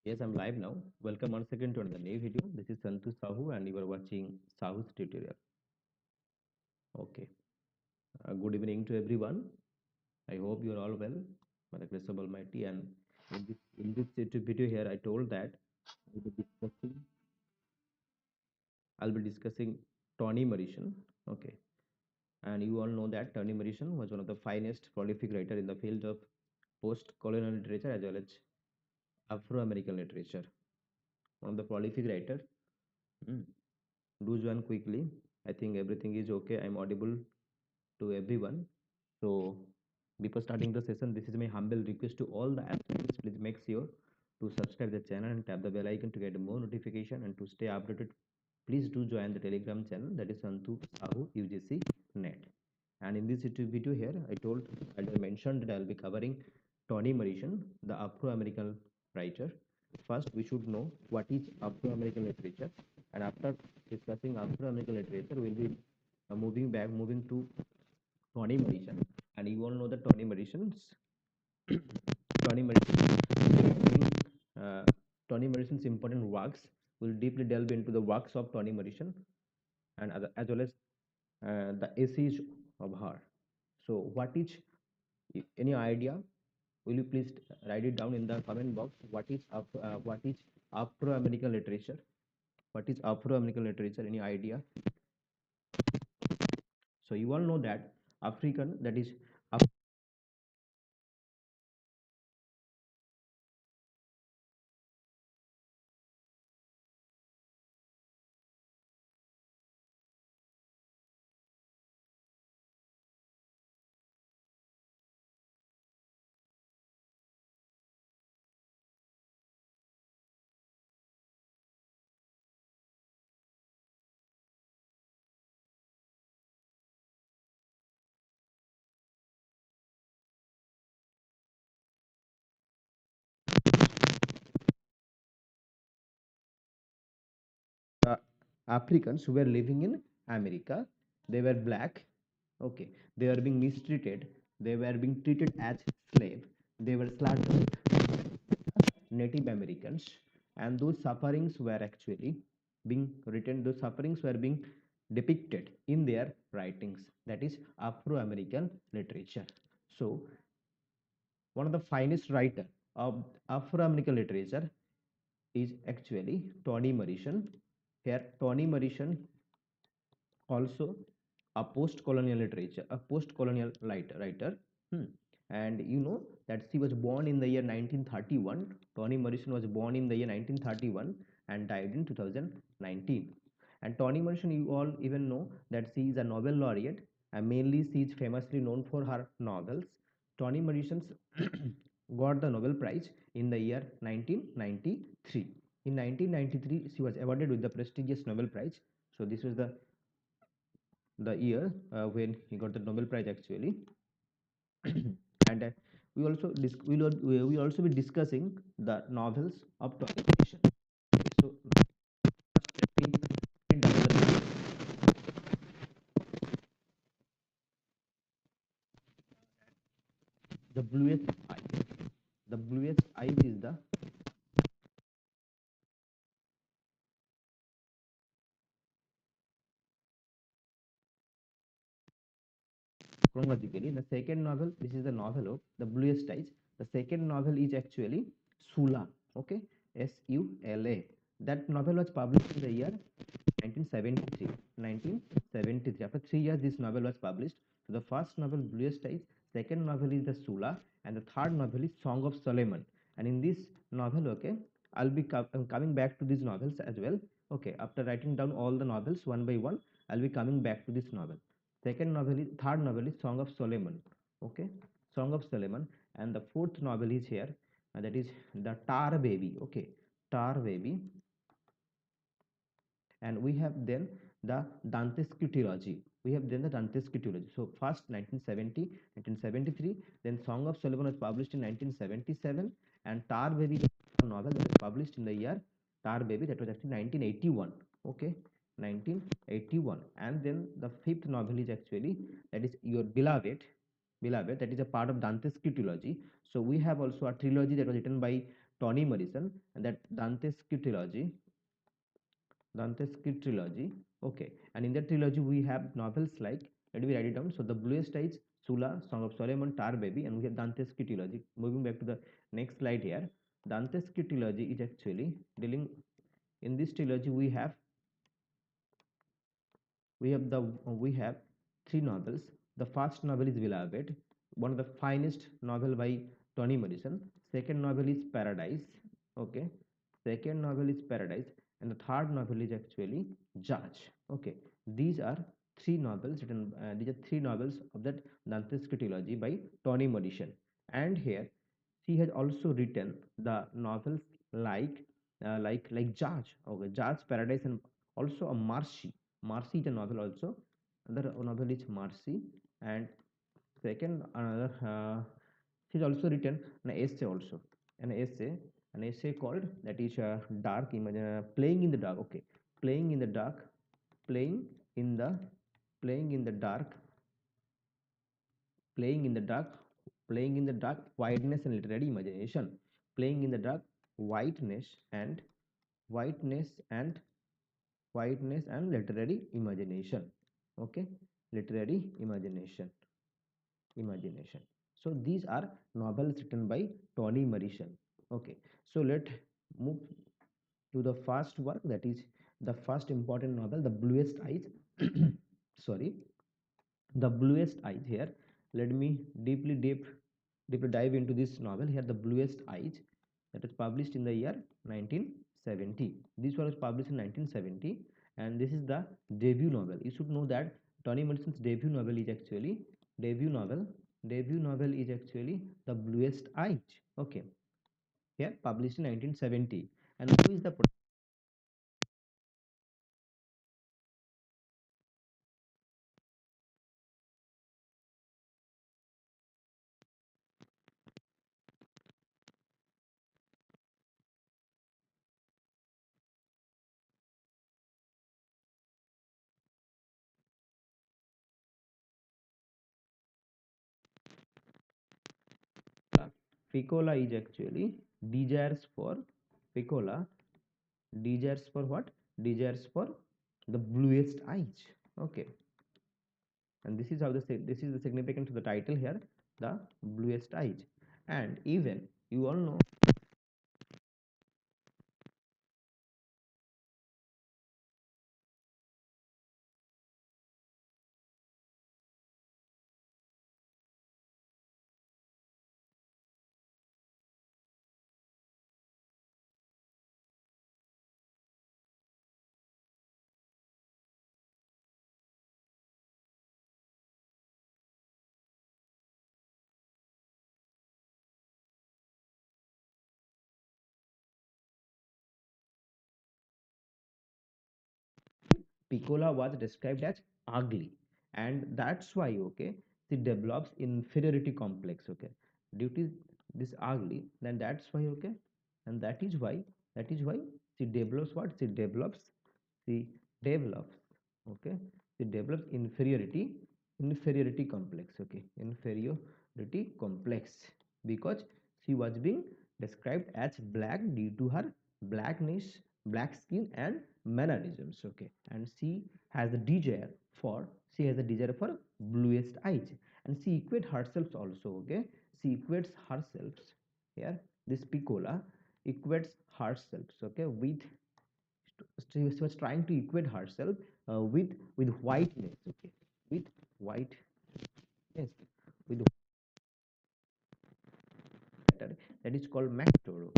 Yes, I'm live now. Welcome once again to another new video. This is Santu Sahu and you are watching Sahu's tutorial. Okay. Good evening to everyone. I hope you are all well by the grace of Almighty. And in this video here, I told that I'll be discussing, I'll be discussing Toni Morrison. Okay. And you all know that Toni Morrison was one of the finest prolific writer in the field of post-colonial literature as well as Afro-American literature. One of the prolific writer. Hmm. Do join quickly. I think everything is okay. I'm audible to everyone. So before starting the session, this is my humble request to all the aspirants. Please make sure to subscribe the channel and tap the bell icon to get more notification and to stay updated. Please do join the Telegram channel, that is Santu Sahu UGC NET. And in this YouTube video here, I mentioned that I'll be covering Toni Morrison, the Afro-American writer. First, we should know what is Afro-American literature, and after discussing Afro-American literature, we'll be moving to Toni Morrison, and you all know the Toni Morrison, uh, Toni Morrison's important works. We'll deeply delve into the works of Toni Morrison and as well as the essays of her. So, what is any idea? Will you please write it down in the comment box? What is Afro-American literature? What is Afro-American literature? Any idea? So you all know that African, that is uh, Africans who were living in America. They were black. Okay, they were being mistreated. They were being treated as slave. They were slaughtered. Native Americans, and those sufferings were actually being written. Those sufferings were being depicted in their writings. That is Afro-American literature. So one of the finest writer of Afro-American literature is actually Toni Morrison. Here, Toni Morrison also a post-colonial literature, a post-colonial writer. Hmm. And you know that she was born in the year 1931. Toni Morrison was born in the year 1931 and died in 2019. And Toni Morrison, you all even know that she is a Nobel laureate, and mainly she is famously known for her novels. Toni Morrison got the Nobel Prize in the year 1993. In 1993, she was awarded with the prestigious Nobel Prize. So this was the year when he got the Nobel Prize actually. And we also be discussing the novels of Toni Morrison. So let me down the bluest eye. The bluest eyes is the chronologically. The second novel, this is the novel of the bluest eyes. The second novel is actually Sula. Okay, Sula. That novel was published in the year 1973. 1973. After 3 years, this novel was published. So the first novel, Bluest Eyes, second novel is the Sula, and the third novel is Song of Solomon. And in this novel, okay, I'll be coming back to these novels as well. Okay, after writing down all the novels one by one, I'll be coming back to this novel. Third novel is Song of Solomon. Okay, Song of Solomon, and the fourth novel is here, that is the Tar Baby. Okay, Tar Baby, and we have then the Dantesque trilogy. We have then the Dantesque trilogy. So first 1970, 1973, then Song of Solomon was published in 1977, and Tar Baby novel that was published in the year Tar Baby, that was actually 1981. Okay, 1981, and then the fifth novel is actually, that is Your Beloved, that is a part of Dante's trilogy. So we have also a trilogy that was written by Toni Morrison, and that Dantesque trilogy. Okay, and in that trilogy we have novels like, let me write it down. So the Bluest Eyes, Sula, Song of Solomon, Tar Baby, and we have Dantesque trilogy. Moving back to the next slide here, Dantesque trilogy is actually dealing. In this trilogy we have three novels. The first novel is Beloved, one of the finest novel by Toni Morrison. Second novel is Paradise. Okay, second novel is Paradise, and the third novel is actually Judge. Okay, these are three novels written. These are three novels of that Dantesque trilogy by Toni Morrison. And here she has also written the novels like Judge. Okay, Judge, Paradise, and also a Mercy. Mercy is a novel also. Another novel is Mercy, and second another she's also written an essay also, an essay, an essay called that is dark image, playing in the dark. Okay, playing in the dark, playing in the playing in the dark, playing in the dark, playing in the dark, whiteness and literary imagination, playing in the dark, whiteness and whiteness and whiteness and literary imagination. Okay, literary imagination. So these are novels written by Toni Morrison. Okay, so let move to the first work, that is the first important novel, The Bluest Eyes. Sorry, The Bluest Eyes. Here let me deeply dive into this novel here, The Bluest Eyes, that is published in the year 1970. This was published in 1970, and this is the debut novel. You should know that Toni Morrison's debut novel debut novel is actually The Bluest Eyes. Okay, here published in 1970. And who is the Piccola is actually desires for Piccola desires for what? Desires for the bluest eyes. Okay, and this is how this is the significance of the title here, the bluest eyes. And even you all know Piccola was described as ugly, and that's why, okay, she develops inferiority complex. Okay, due to this ugly, then that's why, okay, and that is why she develops what? She develops, okay, she develops inferiority complex. Okay, inferiority complex, because she was being described as black due to her blackness, black skin, and mannerisms. Okay, and she has a desire for bluest eyes, and she equates herself also. Okay, she equates herself here. This Piccola equates herself, okay, with, she was trying to equate herself with whiteness. Okay, with whiteness, with character that is called Mactor,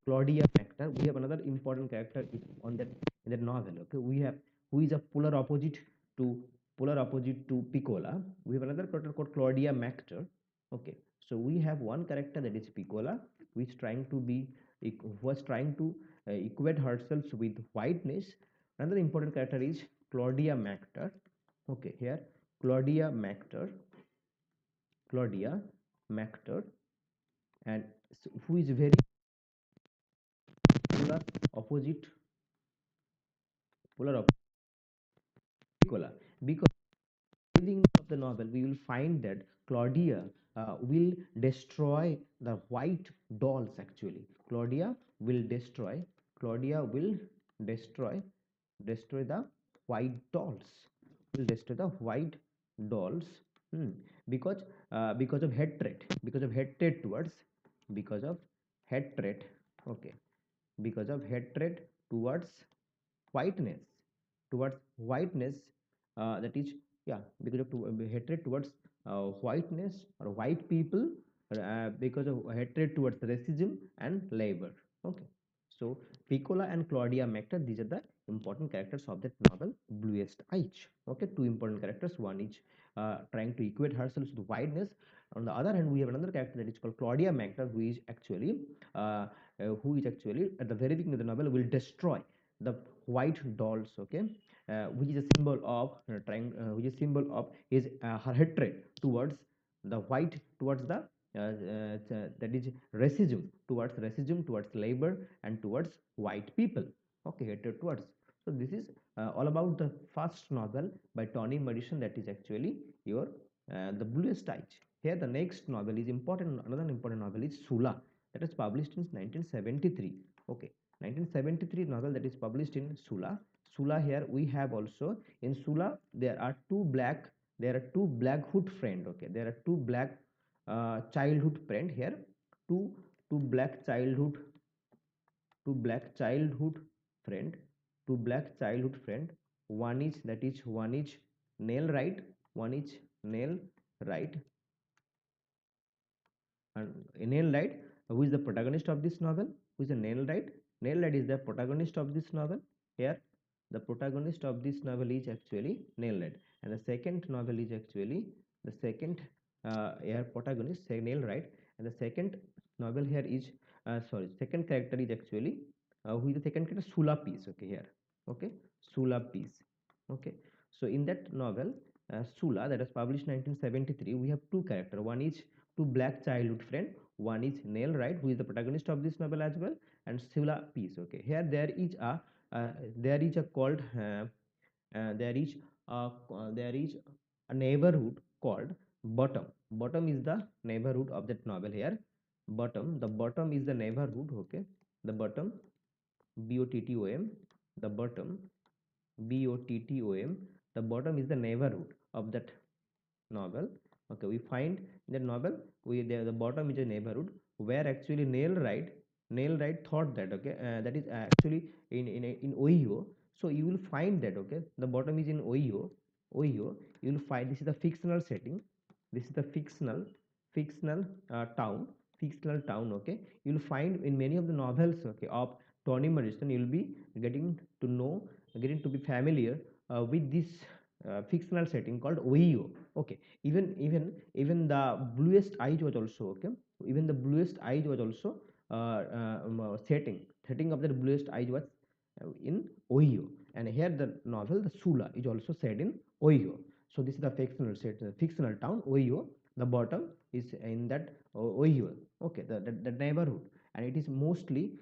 Claudia Mactor. We have another important character on that in that novel. Okay, we have who is a to polar opposite to Piccola. We have another character called Claudia Mactor. Okay, so we have one character that is Piccola, which trying to be was trying to equate herself with whiteness. Another important character is Claudia Mactor. Okay, here Claudia Mactor, Claudia Mactor, and who is very polar opposite polar opposite Piccola, because beginning of the novel novel, we will find that Claudia will destroy the white dolls. Actually, will destroy. Claudia will destroy destroy the white dolls. Will destroy the white dolls. Hmm. Because because of hatred. Because of hatred towards. Because of hatred. Okay. Because of hatred towards whiteness, that is, yeah, because of hatred towards whiteness or white people, because of hatred towards racism and labor. Okay, so Piccola and Claudia Mactor, these are the important characters of that novel Bluest Eyes. Okay, two important characters, one each trying to equate herself to whiteness. On the other hand, we have another character that is called Claudia Mactor, uh, who is actually at the very beginning of the novel will destroy the white dolls. Okay, which is a symbol of which is symbol of his her hatred towards the white, towards the that is racism towards labor and towards white people. Okay, hatred towards. So this is all about the first novel by Toni Morrison, that is actually your the Bluest Eyes. Here the next novel is important. Another important novel is Sula, that is published in 1973. Okay, 1973 novel that is published in Sula. Sula, here we have also in Sula there are two black hood friend. Okay, there are two black childhood friend here. Two two black childhood two black childhood friend. Two black childhood friend. One is nail right. One is nail right and Nail Light, who is the protagonist of this novel, who is a Nail Light. Nail Light is the protagonist of this novel. Here, the protagonist of this novel is actually Nail Light, and the second novel is actually the second here protagonist, say Nail Light, and the second novel here is second character is actually who is the second character, Sula Piece. Okay, here, okay, Sula Piece. Okay, so in that novel, Sula, that was published 1973, we have two characters. One is two black childhood friend. One is Nail Wright, who is the protagonist of this novel as well, and Sula Peace. Okay, here there is a called there is a neighborhood called Bottom. Bottom is the neighborhood of that novel here. The bottom is the neighborhood. Okay, the bottom, BOTTOM, the bottom, BOTTOM. The bottom is the neighborhood of that novel. Okay, we find in the novel the bottom is a neighborhood where actually Nail Right thought that, okay, that is actually in Ohio. So you will find that, okay, the bottom is in Ohio. You will find this is the fictional setting. This is the fictional town, okay. You will find in many of the novels, okay, of Toni Morrison, you will be getting to know, getting to be familiar with this fictional setting called Ohio. Okay, even the Bluest Eyes was also, okay, even the Bluest Eyes was also setting of the Bluest Eyes was in Ohio, and here the novel the Sula is also set in Ohio. So this is the fictional town Ohio. The bottom is in that Ohio. Okay, the neighborhood, and it is mostly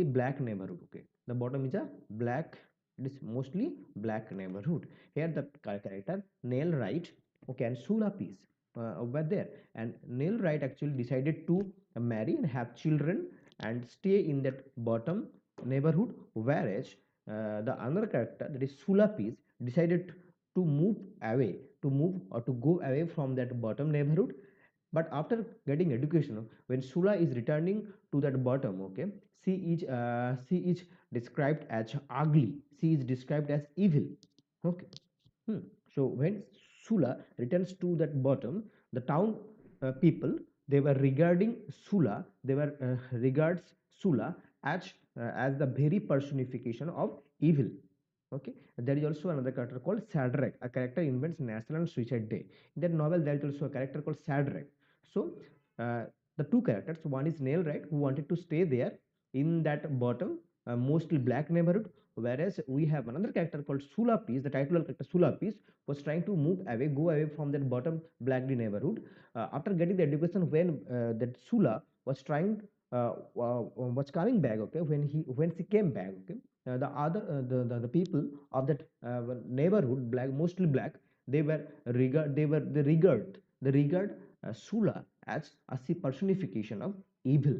black neighborhood. Okay, the bottom is a black, it is mostly black neighborhood. Here the character Nail Right, okay, and Sula Peace over there, and Nail Right actually decided to marry and have children and stay in that bottom neighborhood, whereas the another character, that is Sula Peace, decided to move or to go away from that bottom neighborhood. But after getting education, when Sula is returning to that bottom, okay, she is described as ugly, she is described as evil. Okay. Hmm. So when Sula returns to that bottom, the town people, they were regarding Sula, they were regards Sula as the very personification of evil. Okay, there is also another character called Shadrach. A character invents National Suicide Day. In that novel, there is also a character called Shadrach. So uh, the two characters, one is Nail Right, who wanted to stay there in that bottom, mostly black neighborhood, whereas we have another character called Sula Peace. The title character Sula Peace was trying to go away from that bottom black neighborhood. After getting the education, when that Sula was trying was coming back, okay, when she came back, okay, the people of that neighborhood, black, mostly black, They regard Sula as a personification of evil.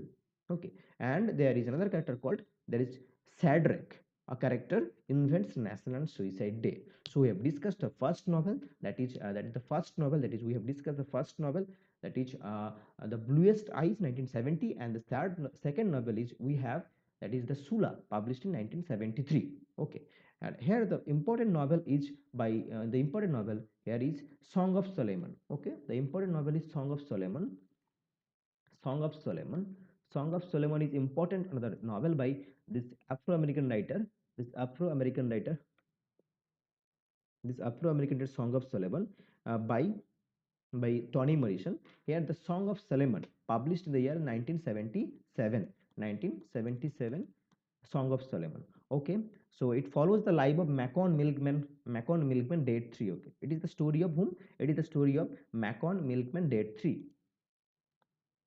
Okay, and there is another character called, there is Sadrak, a character invents National Suicide Day. So we have discussed the first novel, that is the first novel, that is we have discussed the first novel, that is The Bluest Eyes 1970, and the second novel is we have, that is the Sula, published in 1973. Okay, and here the important novel is by the important novel here is Song of Solomon. Okay, the important novel is Song of Solomon. Song of Solomon. Song of Solomon is important another novel by this Afro-American writer, this Afro-American writer, this Afro-American writer, Song of Solomon, by Toni Morrison. Here, the Song of Solomon, published in the year 1977. 1977, Song of Solomon. Okay, so it follows the life of Macon Milkman, Date 3. Okay, it is the story of whom? It is the story of Macon Milkman, Date 3.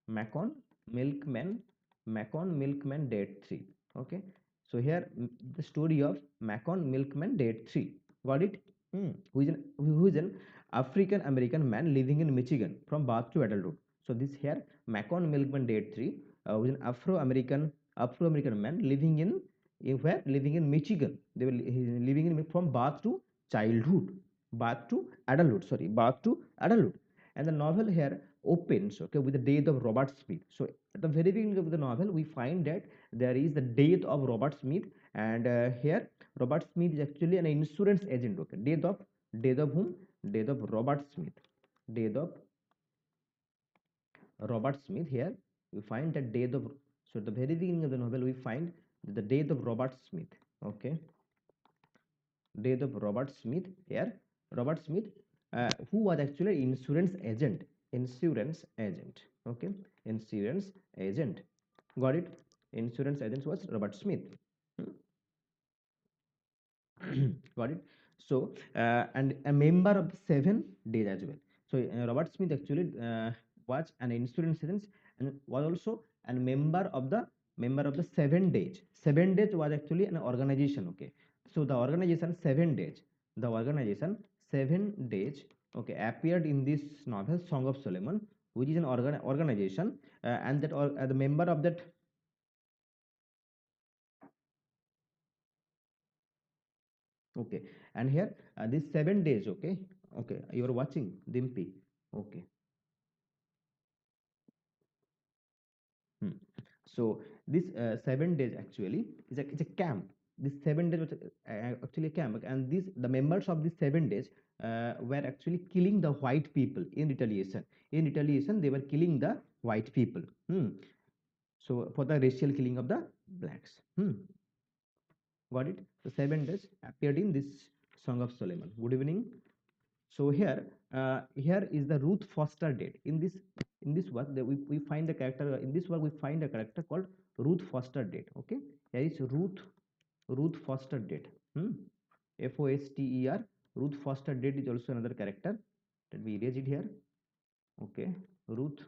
Macon Milkman, Macon Milkman, Date 3. Okay, so here the story of Macon Milkman, Date 3. Got it? Who is an African American man living in Michigan from birth to adulthood. So this here Macon Milkman, Date 3, who is an Afro-American man living in where? Living in Michigan. They were living in from birth to childhood, birth to adulthood. Sorry, birth to adulthood. And the novel here opens, okay, with the death of Robert Smith. So at the very beginning of the novel, we find that there is the death of Robert Smith, and here Robert Smith is actually an insurance agent. Okay, death of whom? Death of Robert Smith. Death of Robert Smith. Here we find that death of. So at the very beginning of the novel, we find the death of Robert Smith. Okay, death of Robert Smith. Here, Robert Smith, who was actually insurance agent. Insurance agent. Okay, insurance agent. Got it? Insurance agent was Robert Smith. Got it? So, and a member of the 7 days as well. So, Robert Smith actually was an insurance agent and was also a member of the 7 days. 7 days was actually an organization. Okay, so the organization 7 days, the organization 7 days, okay, appeared in this novel Song of Solomon, which is an organization, and that or the member of that. Okay, and here these 7 days. Okay, okay, you are watching Dimpy. Okay. Hmm. So this 7 days actually is a camp. This 7 days was actually a camp, and the members of these 7 days were actually killing the white people in retaliation. In retaliation, they were killing the white people. So for the racial killing of the blacks. Got it? The 7 days appeared in this Song of Solomon. Good evening. So here is the Ruth Foster date. In this work, we find the character. In this work, we find a character called Ruth Foster date. Okay, here is Ruth Foster date. Foster. Ruth Foster date is also another character. Let me erase it here. Okay, Ruth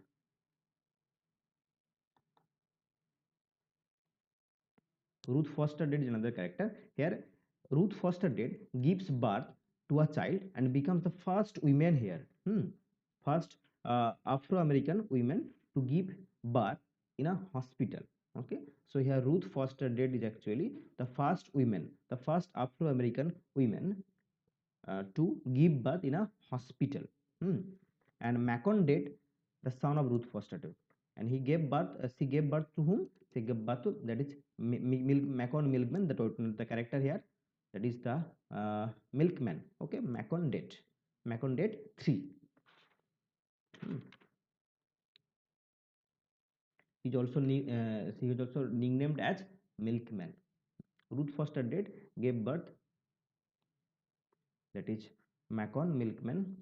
Ruth Foster Dead is another character. Here, Ruth Foster Dead gives birth to a child and becomes the first woman here. First Afro-American women to give birth in a hospital. Okay, so here Ruth Foster Dead is actually the first woman, the first Afro-American women to give birth in a hospital. And Macon Dead, the son of Ruth Foster Dead, and he gave birth. She gave birth to whom? She gave birth to, that is Macon Milkman, the character here. That is the milkman. Okay, Macon Dead. Macon Dead 3. Hmm. He is also nicknamed as Milkman. Ruth Foster Dead gave birth. That is Macon Milkman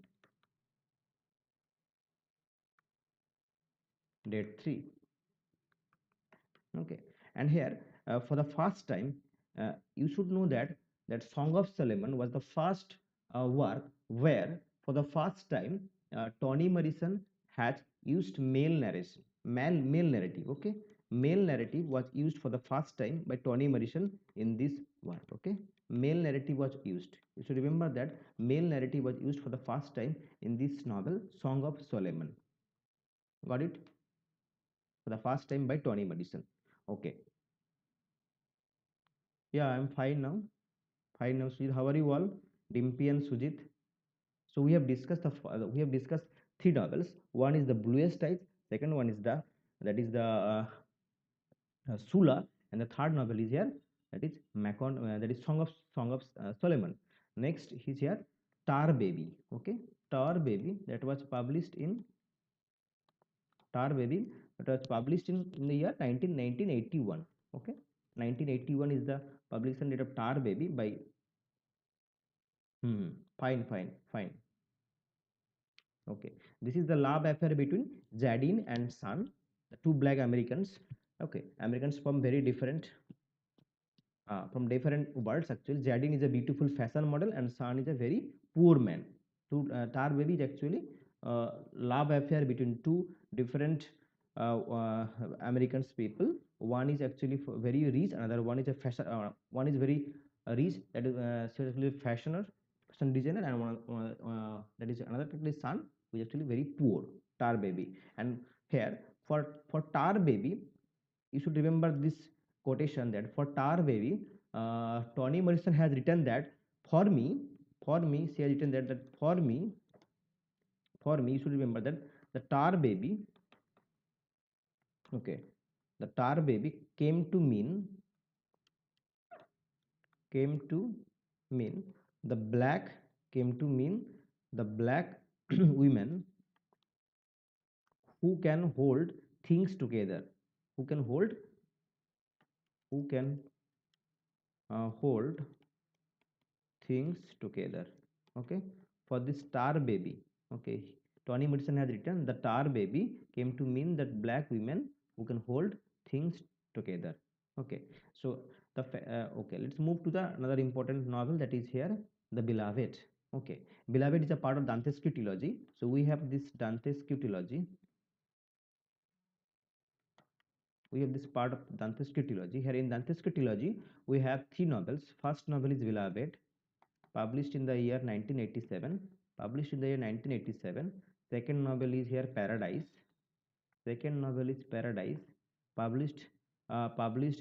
Dead 3. Okay, and here for the first time, you should know that Song of Solomon was the first work where for the first time Toni Morrison has used male narration, male narrative. Okay, male narrative was used for the first time by Toni Morrison in this work. Okay, male narrative was used. You should remember that male narrative was used for the first time in this novel, Song of Solomon. Got it? For the first time by Toni Morrison. Okay. Yeah, I'm fine now. Fine now, Sujit. How are you all? Dimpy and Sujit. So we have discussed three novels. One is the Bluest Eyes. Second one is the that is the Sula, and the third novel is here, that is that is Song of Solomon. Next is here Tar Baby. Okay, Tar Baby that was published in Tar Baby that was published in the year 1981. Okay, 1981 is the publication date of Tar Baby by. Fine, fine, fine. Okay, this is the love affair between Jadine and Son, the two black Americans. Okay, Americans from different worlds. Actually, Jadine is a beautiful fashion model, and San is a very poor man. Tar Baby is actually love affair between two different Americans people. One is actually very rich, another one is a fashion. One is very rich, that is seriously fashion designer, and that is another is San, who is actually very poor. Tar Baby, and here for Tar Baby, you should remember this quotation that for Tar Baby, Toni Morrison has written that for me, she has written that for me, you should remember that the Tar Baby, okay, the Tar Baby came to mean the black came to mean the black women who can hold things together, who can hold who can hold things together. Okay, for this Tar Baby, okay, Toni Morrison has written the Tar Baby came to mean that black women who can hold things together. Okay, so okay, let's move to the another important novel, that is here the Beloved. Okay, Beloved is a part of Dantesque trilogy. So we have this Dantesque trilogy, we have this part of Dantesque trilogy. Here in Dantesque trilogy we have three novels. First novel is Beloved, published in the year 1987. Published in the year 1987. Second novel is here Paradise. Second novel is Paradise, published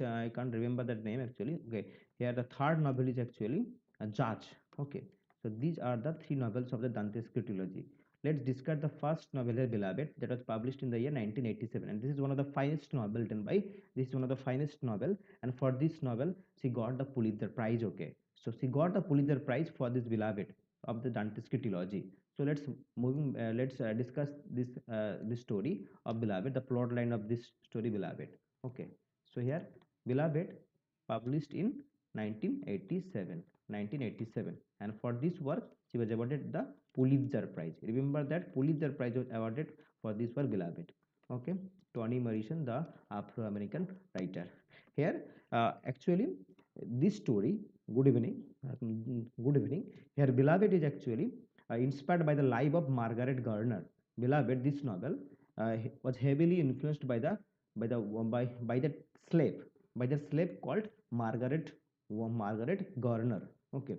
I can't remember that name actually. Okay, here the third novel is actually Judge. Okay, so these are the three novels of the Dantesque trilogy. Let's discuss the first novel here, Beloved, that was published in the year 1987, and this is one of the finest novel written by. This is one of the finest novel, and for this novel she got the Pulitzer Prize. Okay, so she got the Pulitzer Prize for this Beloved of the Dantesque trilogy. So let's discuss this story of Beloved, the plot line of this story Beloved. Okay, so here Beloved published in 1987, 1987, and for this work she was awarded the Pulitzer Prize. Remember that Pulitzer Prize was awarded for this work Beloved. Okay, Toni Morrison, the Afro-American writer. Here, actually, this story. Good evening. Good evening. Here, Beloved is actually inspired by the life of Margaret Garner. Beloved, this novel was heavily influenced by the slave by the slave called Margaret Garner. Okay,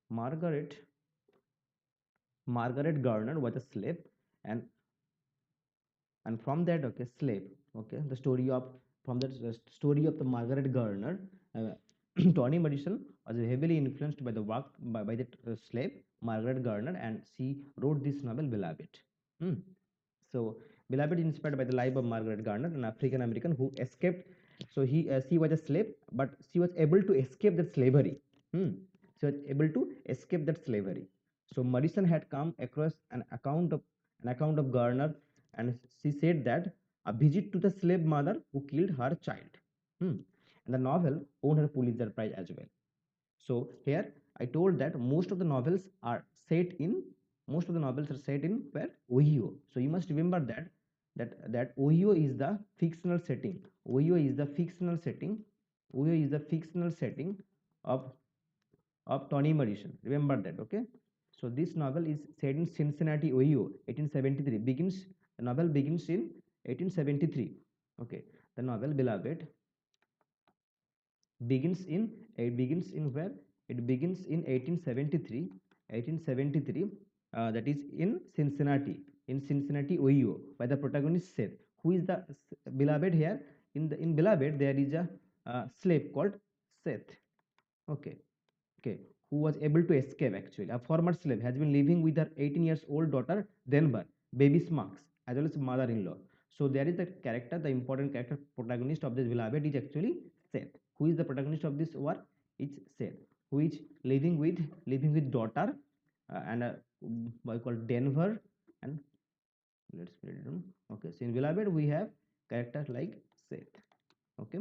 Margaret Margaret Garner was a slave, and from that, okay, slave, okay, the story of from the story of the Margaret Garner, uh, Toni Morrison was heavily influenced by the work by the slave Margaret Garner, and she wrote this novel Beloved. Hmm. So Beloved is inspired by the life of Margaret Garner, an African American who escaped. So she was a slave, but she was able to escape that slavery. Hmm. She was able to escape that slavery. So Morrison had come across an account of Garner, and she said that a visit to the slave mother who killed her child. Hmm. And the novel won her Pulitzer Prize as well. So here I told that most of the novels are set in where Ohio. So you must remember that Ohio is the fictional setting. Ohio is the fictional setting. Ohio is the fictional setting of Toni Morrison. Remember that, okay? So this novel is set in Cincinnati, Ohio, 1873. The novel begins in 1873. Okay, the novel Beloved begins in where It begins in 1873. 1873. That is in Cincinnati, Ohio, by the protagonist Seth. Who is the beloved here? In beloved there is a slave called Seth. Okay, okay, who was able to escape actually. A former slave has been living with her 18 years old daughter Denver, baby Smarks, as well as mother-in-law. So there is the character, the important character protagonist of this beloved is actually Seth. Who is the protagonist of this work? It's Seth, who is living with daughter and a boy called Denver. And let's put it down. Okay, so in beloved we have characters like Seth. Okay,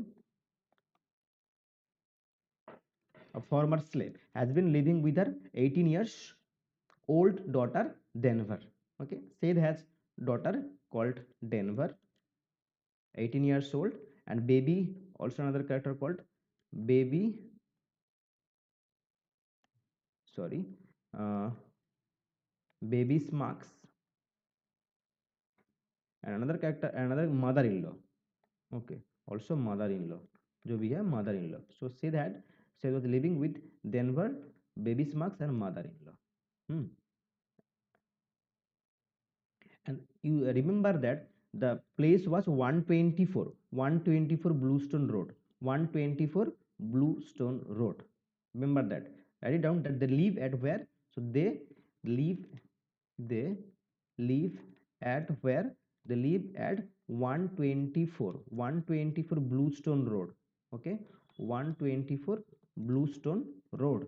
a former slave has been living with her 18 years old daughter Denver. Okay, Seth has daughter called Denver, 18 years old, and baby, also another character called baby, sorry, uh, baby Smarks, and another character, another mother-in-law. Okay, also mother-in-law. So we have mother-in-law. So Seth was living with Denver, baby Smarks, and mother-in-law. Hmm. And you remember that the place was 124 Bluestone Road. 124 Bluestone Road. Remember that. Write it down that they live at where? So live they live at where? They live at 124 Bluestone Road. Okay, 124 Bluestone Road.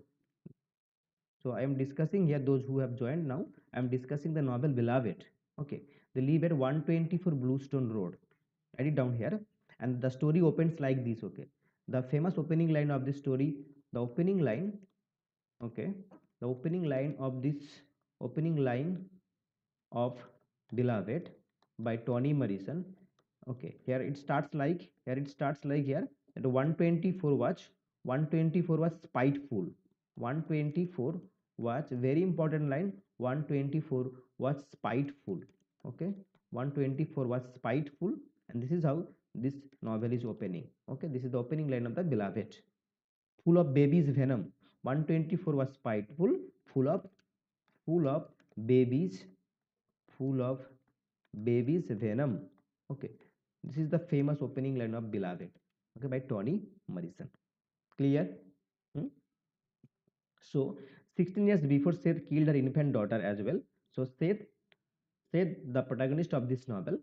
So I am discussing here, those who have joined now, I am discussing the novel Beloved. Okay, they live at 124 Bluestone Road. Write it down here. And the story opens like this. Okay, the famous opening line of this story, the opening line. Okay, the opening line of Beloved by Toni Morrison. Okay, here that 124 was spiteful. 124 was very important line. 124 was spiteful. Okay, 124 was spiteful, and this is how this novel is opening. Okay, this is the opening line of the Beloved. Full of babies venom. 124 was spiteful, full of full of babies full of baby's venom. Okay, this is the famous opening line of Beloved. Okay, by Toni Morrison. Clear? Hmm? So, 16 years before Seth killed her infant daughter as well. So, Seth, the protagonist of this novel,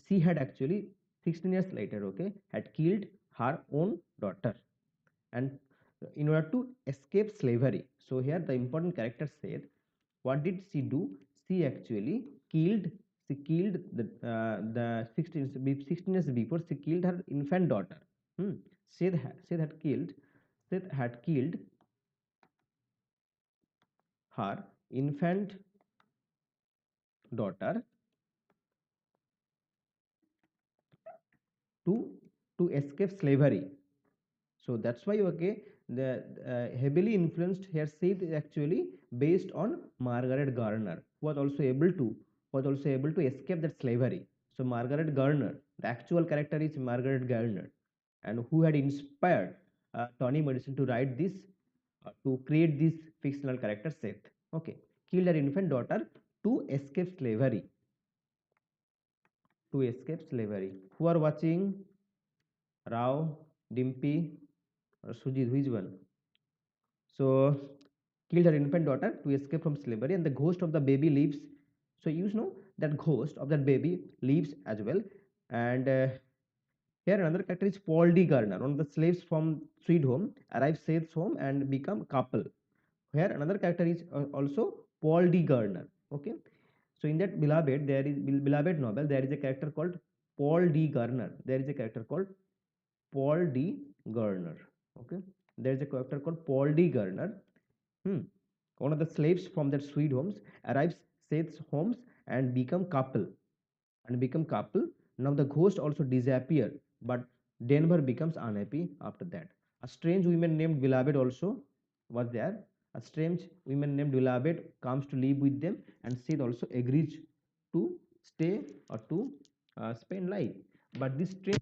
she had actually 16 years later, okay, had killed her own daughter, and in order to escape slavery. So here the important character said, what did she do? She actually killed. She killed the 16 years before she killed her infant daughter. Hmm. Seth had killed. Seth had killed her infant daughter to escape slavery. So that's why, okay, the heavily influenced here Seth is actually based on Margaret Garner, who was also able to escape that slavery. So Margaret Garner, the actual character is Margaret Garner, and who had inspired Toni Morrison to write this, to create this fictional character Seth. Okay, killed her infant daughter to escape slavery. To escape slavery. Who are watching? Rao, Dimpy, or Sujit? Who is one? So killed her infant daughter to escape from slavery, and the ghost of the baby lives. So you know that ghost of that baby lives as well. And here another character is Paul D. Garner, one of the slaves from Sweet Home, arrives Seth's home and become couple. Here another character is also Paul D. Garner. Okay, so in that beloved novel, there is a character called Paul D. Garner. There is a character called Paul D. Garner. Okay, there is a character called Paul D. Garner. Hmm. One of the slaves from that sweet homes arrives Seth's homes and become couple. Now the ghost also disappear, but Denver becomes unhappy after that. A strange woman named Beloved also was there. A strange woman named Beloved comes to live with them, and Seth also agrees to stay or to spend life. But this strange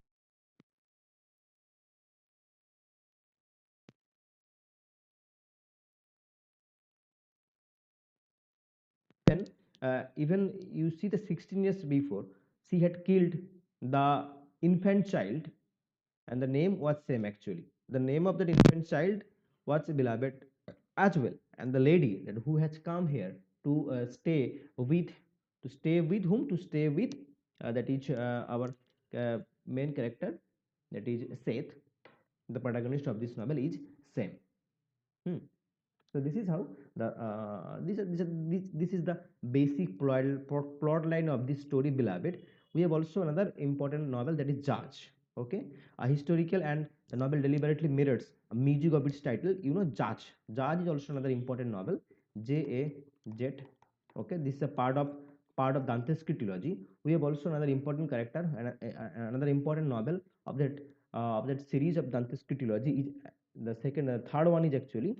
even you see the 16 years before, she had killed the infant child, and the name was same actually. The name of that infant child was beloved as well, and the lady that who has come here to stay with, to stay with whom, to stay with that is our main character, that is Seth, the protagonist of this novel is same. Hmm. So this is how the this is the basic plot line of this story, beloved. We have also another important novel, that is Judge. Okay, a historical, and the novel deliberately mirrors a music of its title. You know, Judge. Judge is also another important novel. J-A-Z. Okay, this is a part of Dante's trilogy. We have also another important character, and another important novel of that series of Dante's trilogy is the second, third one is actually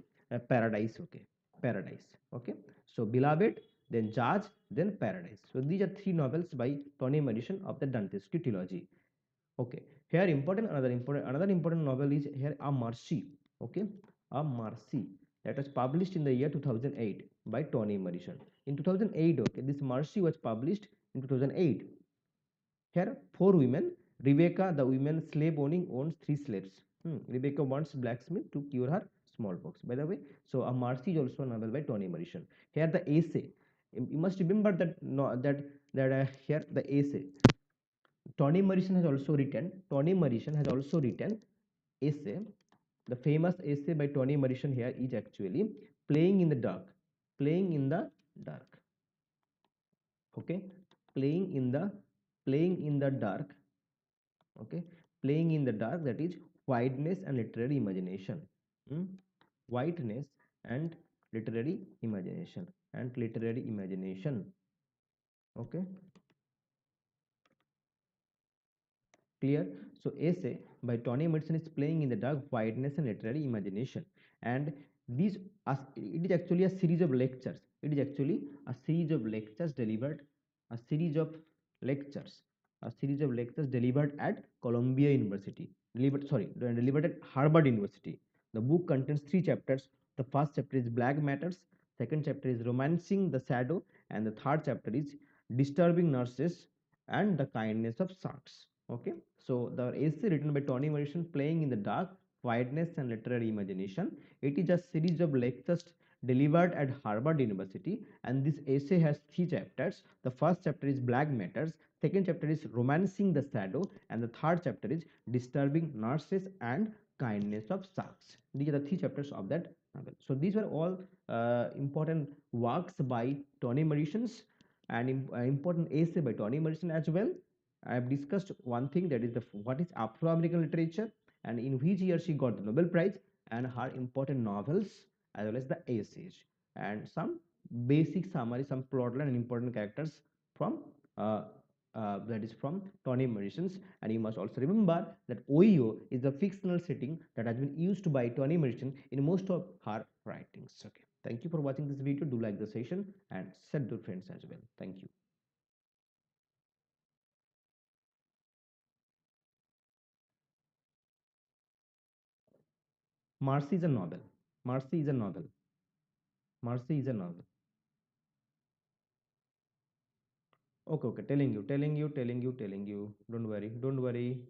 Paradise. Okay, Paradise. Okay, so Beloved, then Judge, then Paradise. So these are three novels by Toni Morrison of the Dante's trilogy. Okay, here another important novel is here A Mercy. Okay, A Mercy, that was published in the year 2008 by Toni Morrison. In 2008, okay, this Mercy was published in 2008. Here, four women. Rebecca, the woman slave owning, owns three slaves. Rebecca wants blacksmith to cure her smallpox. By the way, so A Mercy is also a novel by Toni Morrison. Here, the essay. You must remember that no, that here the essay. Toni Morrison has also written. Toni Morrison has also written essay. The famous essay by Toni Morrison here is actually Playing in the Dark. Playing in the Dark. Okay, playing in the playing in the dark. Okay, playing in the dark, that is whiteness and literary imagination. Hmm? Whiteness and literary imagination, and literary imagination. Okay, clear? So essay by Toni Morrison is Playing in the Dark, Whiteness and Literary Imagination. And these it is actually a series of lectures. It is actually a series of lectures delivered, a series of lectures, a series of lectures delivered at Columbia University. Delivered at Harvard University. The book contains three chapters. The first chapter is Black Matters, second chapter is Romancing the Shadow, and the third chapter is Disturbing Nurses and the Kindness of Sharks. Okay, so the essay written by Toni Morrison, Playing in the Dark, Whiteness and Literary Imagination. It is a series of lectures delivered at Harvard University, and this essay has three chapters. The first chapter is Black Matters, second chapter is Romancing the Shadow, and the third chapter is Disturbing Nurses and Kindness of Sharks. These are the three chapters of that novel. So these were all important works by Toni Morrison, and important essay by Toni Morrison as well. I have discussed one thing, that is the what is Afro-American literature, and in which year she got the Nobel Prize, and her important novels as well as the essays, and some basic summary, some plotline and important characters from that is from Toni Morrison's. And you must also remember that Ohio is a fictional setting that has been used by Toni Morrison in most of her writings. Okay, thank you for watching this video. Do like the session and share to friends as well. Thank you. Mercy is a novel. Mercy is a novel. Mercy is a novel. Okay, okay. Telling you. Don't worry. Don't worry.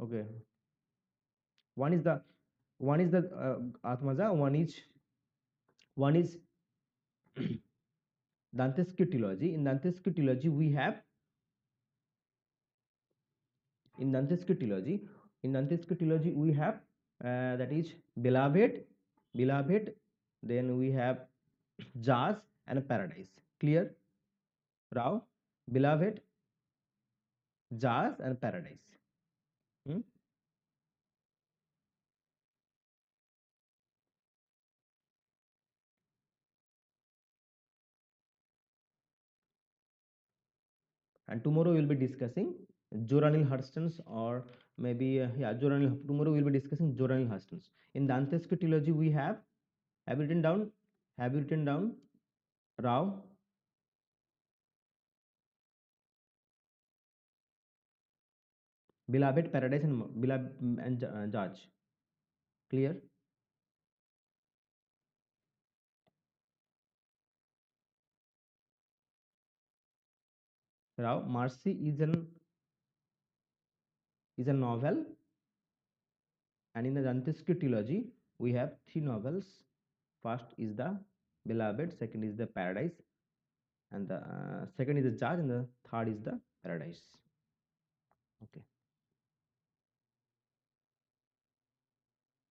Okay. One is the Atmaja. One is Dante's trilogy. In Dante's trilogy, we have in Dante's trilogy. In Dante's trilogy, we have that is beloved. Then we have Jazz and Paradise. Clear? Rao, beloved, Jazz and Paradise. Hmm? And tomorrow we'll be discussing Joranil Hurston's, or maybe Joranil. Tomorrow we'll be discussing Joranil Hurston's. In Dante's trilogy, we have you written down? Have you written down? Rao, beloved, Paradise, and beloved and Judge. Clear? Now, Mercy is a novel, and in the Jantiski trilogy, we have three novels. First is the Beloved, second is the Paradise, and the second is the Judge, and the third is the Paradise. Okay.